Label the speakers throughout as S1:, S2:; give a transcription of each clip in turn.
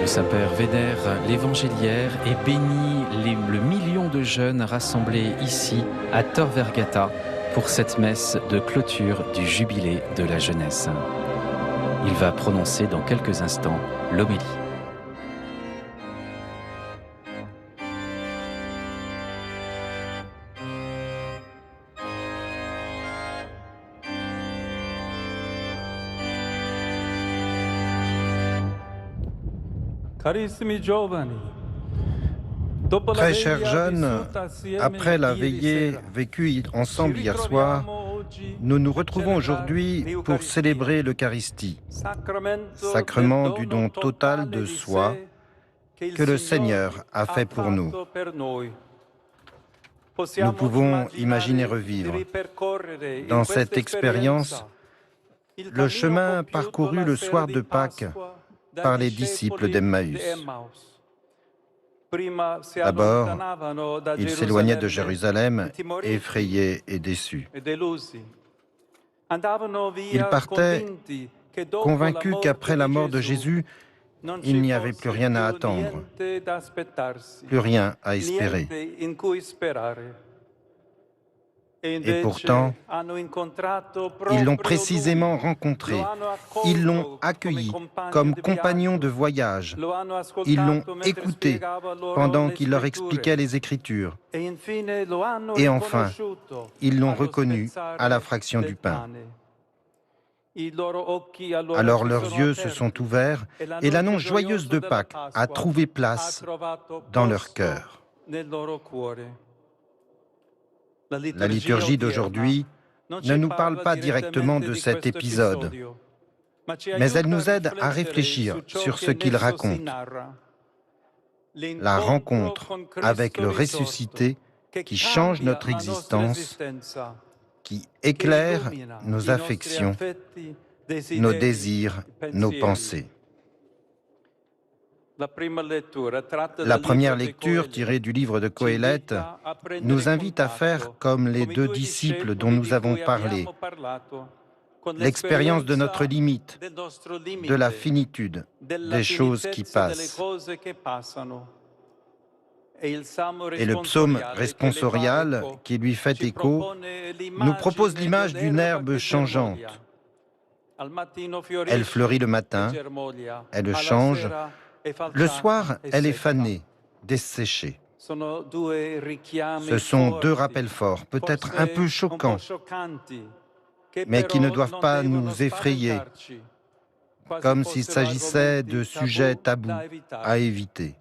S1: Le Saint-Père vénère l'évangéliaire et bénit le million de jeunes rassemblés ici à Tor Vergata pour cette messe de clôture du jubilé de la jeunesse. Il va prononcer dans quelques instants l'homélie.
S2: Très chers jeunes, après la veillée vécue ensemble hier soir, nous nous retrouvons aujourd'hui pour célébrer l'Eucharistie, sacrement du don total de soi que le Seigneur a fait pour nous. Nous pouvons imaginer revivre, dans cette expérience, le chemin parcouru le soir de Pâques par les disciples d'Emmaüs. D'abord, ils s'éloignaient de Jérusalem, effrayés et déçus. Ils partaient convaincus qu'après la mort de Jésus, il n'y avait plus rien à attendre, plus rien à espérer. Et pourtant, ils l'ont précisément rencontré, ils l'ont accueilli comme compagnon de voyage, ils l'ont écouté pendant qu'il leur expliquait les Écritures, et enfin, ils l'ont reconnu à la fraction du pain. Alors leurs yeux se sont ouverts et l'annonce joyeuse de Pâques a trouvé place dans leur cœur. La liturgie d'aujourd'hui ne nous parle pas directement de cet épisode, mais elle nous aide à réfléchir sur ce qu'il raconte. La rencontre avec le ressuscité qui change notre existence, qui éclaire nos affections, nos désirs, nos pensées. La première lecture, tirée du livre de Coëlette, nous invite à faire comme les deux disciples dont nous avons parlé, l'expérience de notre limite, de la finitude, des choses qui passent. Et le psaume responsorial qui lui fait écho nous propose l'image d'une herbe changeante. Elle fleurit le matin, elle change. Le soir, elle est fanée, desséchée. Ce sont deux rappels forts, peut-être un peu choquants, mais qui ne doivent pas nous effrayer, comme s'il s'agissait de sujets tabous à éviter.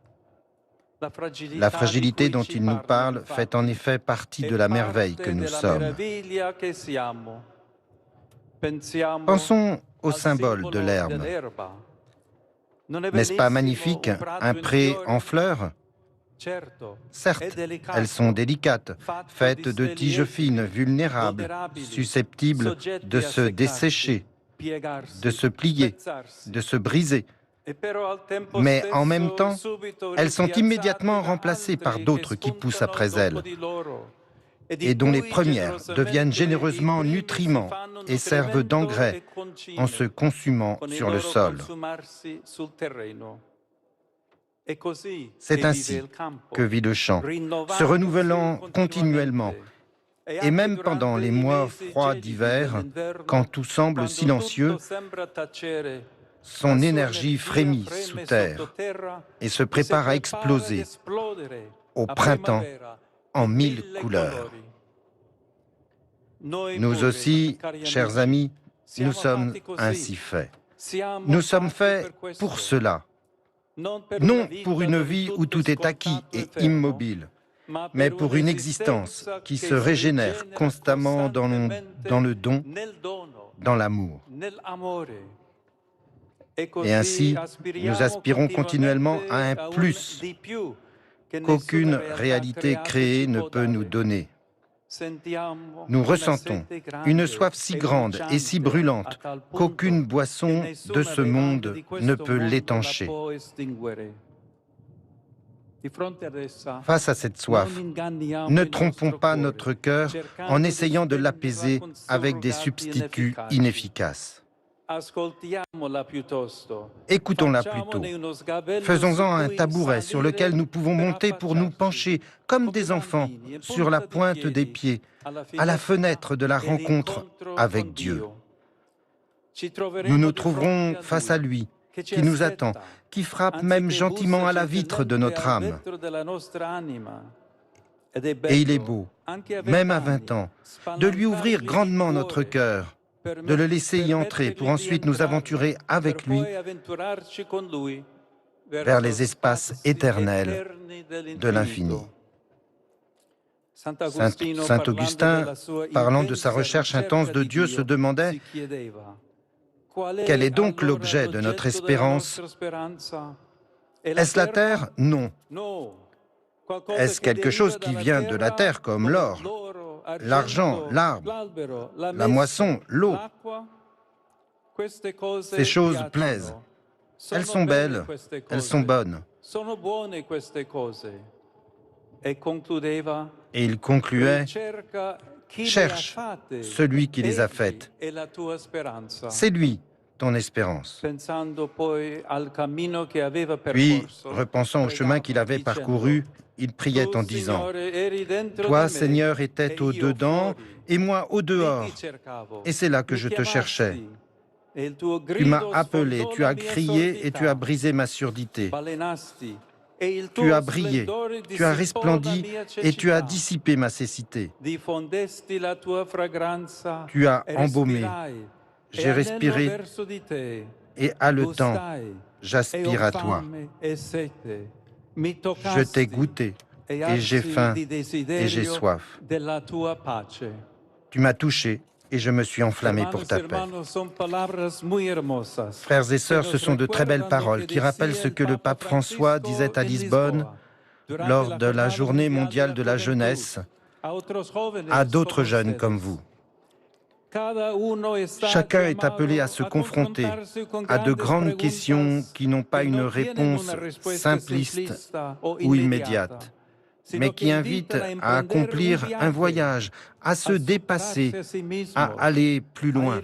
S2: La fragilité dont il nous parle fait en effet partie de la merveille que nous sommes. Pensons au symbole de l'herbe. N'est-ce pas magnifique, un pré en fleurs? Certes, elles sont délicates, faites de tiges fines, vulnérables, susceptibles de se dessécher, de se plier, de se briser. Mais en même temps, elles sont immédiatement remplacées par d'autres qui poussent après elles, et dont les premières deviennent généreusement nutriments et servent d'engrais en se consumant sur le sol. C'est ainsi que vit le champ, se renouvelant continuellement, et même pendant les mois froids d'hiver, quand tout semble silencieux, son énergie frémit sous terre et se prépare à exploser au printemps en 1000 couleurs. Nous aussi, chers amis, nous sommes ainsi faits. Nous sommes faits pour cela, non pour une vie où tout est acquis et immobile, mais pour une existence qui se régénère constamment dans le don, dans l'amour. Et ainsi, nous aspirons continuellement à un plus qu'aucune réalité créée ne peut nous donner. Nous ressentons une soif si grande et si brûlante qu'aucune boisson de ce monde ne peut l'étancher. Face à cette soif, ne trompons pas notre cœur en essayant de l'apaiser avec des substituts inefficaces. Écoutons-la plutôt. Faisons-en un tabouret sur lequel nous pouvons monter pour nous pencher, comme des enfants, sur la pointe des pieds, à la fenêtre de la rencontre avec Dieu. Nous nous trouverons face à lui, qui nous attend, qui frappe même gentiment à la vitre de notre âme. Et il est beau, même à 20 ans, de lui ouvrir grandement notre cœur, de le laisser y entrer pour ensuite nous aventurer avec lui vers les espaces éternels de l'infini. Saint Augustin, parlant de sa recherche intense de Dieu, se demandait « Quel est donc l'objet de notre espérance? Est-ce la terre? Non. Est-ce quelque chose qui vient de la terre comme l'or, l'argent, l'arbre, la moisson, l'eau? Ces choses plaisent. Elles sont belles, elles sont bonnes. » Et il concluait « Cherche celui qui les a faites. C'est lui ton espérance. » Puis, repensant au chemin qu'il avait parcouru, il priait en disant « Toi, Seigneur, étais au-dedans et moi au-dehors, et c'est là que je te cherchais. Tu m'as appelé, tu as crié et tu as brisé ma surdité. Tu as brillé, tu as resplendi et tu as dissipé ma cécité. Tu as embaumé, j'ai respiré et haletant, j'aspire à toi. Je t'ai goûté et j'ai faim et j'ai soif. Tu m'as touché et je me suis enflammé pour ta paix. » Frères et sœurs, ce sont de très belles paroles qui rappellent ce que le pape François disait à Lisbonne lors de la Journée mondiale de la jeunesse à d'autres jeunes comme vous. Chacun est appelé à se confronter à de grandes questions qui n'ont pas une réponse simpliste ou immédiate, mais qui invitent à accomplir un voyage, à se dépasser, à aller plus loin.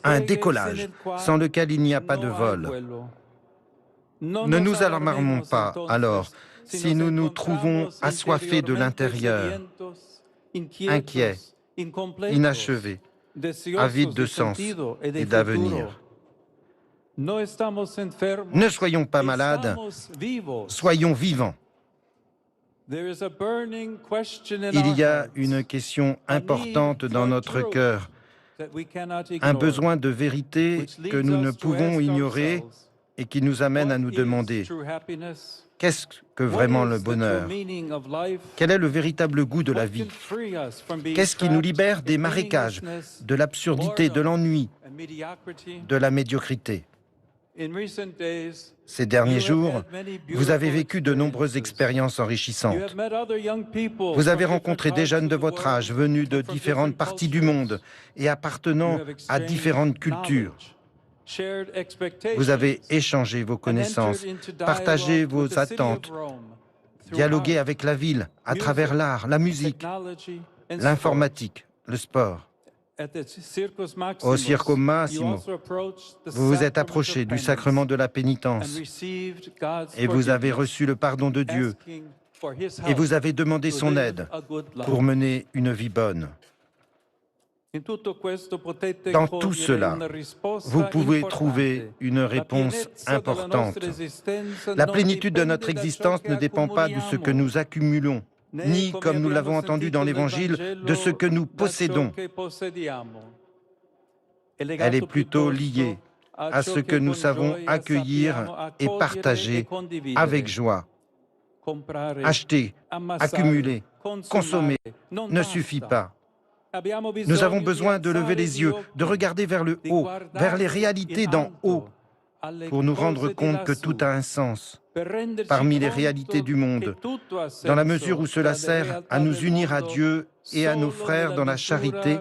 S2: Un décollage sans lequel il n'y a pas de vol. Ne nous alarmons pas alors si nous nous trouvons assoiffés de l'intérieur, inquiets, inachevés, avides de sens et d'avenir. Ne soyons pas malades, soyons vivants. Il y a une question importante dans notre cœur, un besoin de vérité que nous ne pouvons ignorer et qui nous amène à nous demander « Qu'est-ce que vraiment le bonheur? Quel est le véritable goût de la vie? Qu'est-ce qui nous libère des marécages, de l'absurdité, de l'ennui, de la médiocrité ?» Ces derniers jours, vous avez vécu de nombreuses expériences enrichissantes. Vous avez rencontré des jeunes de votre âge venus de différentes parties du monde et appartenant à différentes cultures. Vous avez échangé vos connaissances, partagé vos attentes, dialogué avec la ville à travers l'art, la musique, l'informatique, le sport. Au Circo Massimo, vous vous êtes approché du sacrement de la pénitence et vous avez reçu le pardon de Dieu et vous avez demandé son aide pour mener une vie bonne. Dans tout cela, vous pouvez trouver une réponse importante. La plénitude de notre existence ne dépend pas de ce que nous accumulons, ni, comme nous l'avons entendu dans l'Évangile, de ce que nous possédons. Elle est plutôt liée à ce que nous savons accueillir et partager avec joie. Acheter, accumuler, consommer ne suffit pas. Nous avons besoin de lever les yeux, de regarder vers le haut, vers les réalités d'en haut, pour nous rendre compte que tout a un sens parmi les réalités du monde, dans la mesure où cela sert à nous unir à Dieu et à nos frères dans la charité,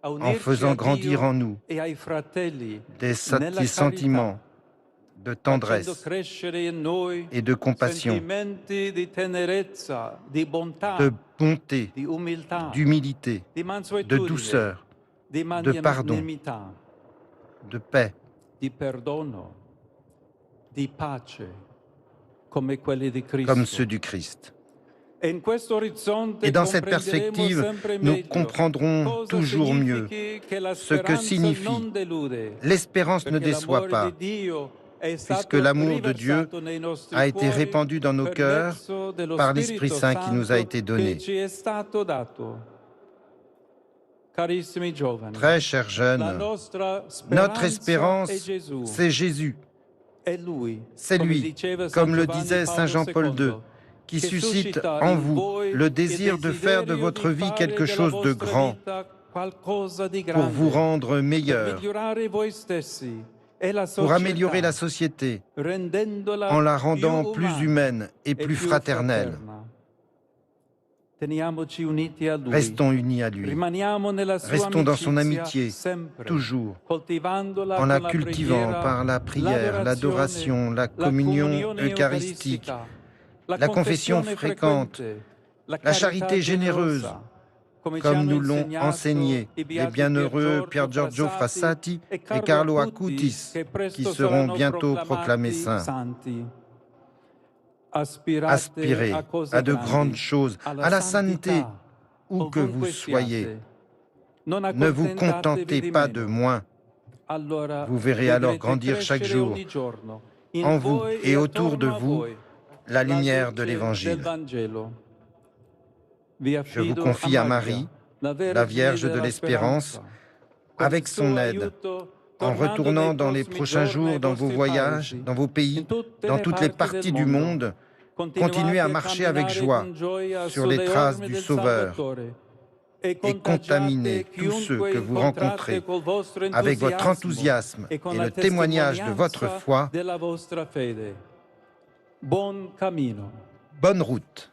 S2: en faisant grandir en nous des sentiments de tendresse et de compassion, de bonté, d'humilité, de douceur, de pardon, de paix, comme ceux du Christ. Et dans cette perspective, nous comprendrons toujours mieux ce que signifie « l'espérance ne déçoit pas », puisque l'amour de Dieu a été répandu dans nos cœurs par l'Esprit Saint qui nous a été donné. Très chers jeunes, notre espérance, c'est Jésus. C'est lui, comme le disait Saint Jean-Paul II, qui suscite en vous le désir de faire de votre vie quelque chose de grand pour vous rendre meilleur, pour améliorer la société en la rendant plus humaine et plus fraternelle. Restons unis à lui. Restons dans son amitié, toujours, en la cultivant par la prière, l'adoration, la communion eucharistique, la confession fréquente, la charité généreuse, comme nous l'ont enseigné les bienheureux Pier Giorgio Frassati et Carlo Acutis, qui seront bientôt proclamés saints. Aspirez à de grandes choses, à la sainteté, où que vous soyez. Ne vous contentez pas de moins. Vous verrez alors grandir chaque jour, en vous et autour de vous, la lumière de l'Évangile. Je vous confie à Marie, la Vierge de l'Espérance, avec son aide, en retournant dans les prochains jours dans vos voyages, dans vos pays, dans toutes les parties du monde, continuez à marcher avec joie sur les traces du Sauveur et contaminez tous ceux que vous rencontrez avec votre enthousiasme et le témoignage de votre foi. Bonne route.